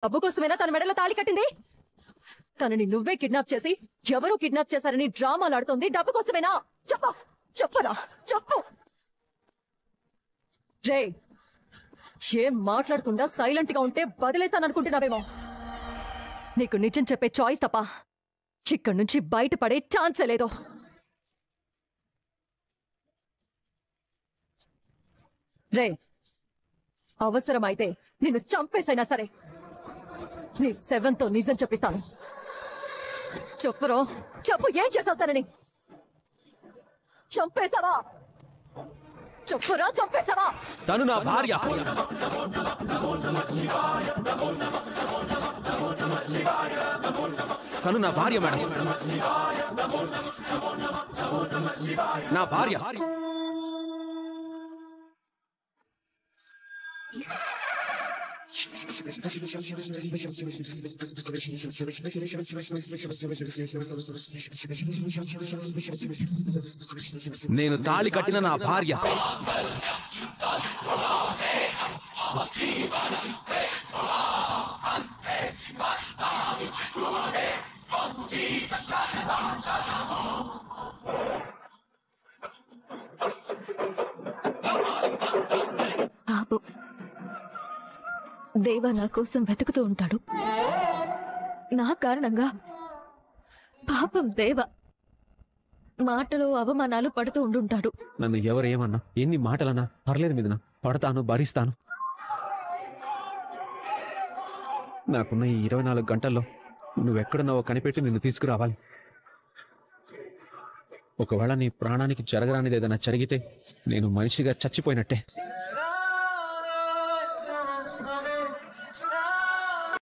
డబ్బు కోసమేనా తన మెడలో తాళి కట్టింది? తనని నువ్వే కిడ్నాప్ చేసి ఎవరూ కిడ్నాప్ చేశారని డ్రామాలాడుతోంది డబ్బు కోసమేనా? చెప్పరా చెప్పు. రే, ఏం మాట్లాడకుండా సైలెంట్ గా ఉంటే వదిలేస్తాననుకుంటున్నావేమో. నీకు నిజం చెప్పే చాయిస్ తప్ప ఇక్కడి నుంచి బయటపడే ఛాన్సే లేదు. రే, అవసరమైతే నిన్ను చంపేసైనా సరే నీ సెవెన్తో నిజం చెప్పిస్తాను. చెప్పురో చెప్పు, ఏం చేసావు తనని? చంపేశావా? చెప్పురా, చంపేశావా? తను నా భార్య. తను నా భార్య మేడం, నా భార్య. నేను తాళి కట్టిన నా భార్య. బాబు, దేవ నా కోసం వెతుకుతూ ఉంటాడు. నా కారణంగా పాపం దేవ మాటలు అవమానాలు పడుతూ ఉండుంటాడు. నన్ను ఎవరేమన్నా, ఎన్ని మాటలన్నా పర్లేదు మీదనా, పడతాను, భరిస్తాను. నాకున్న ఈ 24 గంటల్లో నువ్వెక్కడున్నావో కనిపెట్టి నిన్ను తీసుకురావాలి. ఒకవేళ నీ ప్రాణానికి జరగరానిది ఏదైనా జరిగితే నేను మనిషిగా చచ్చిపోయినట్టే.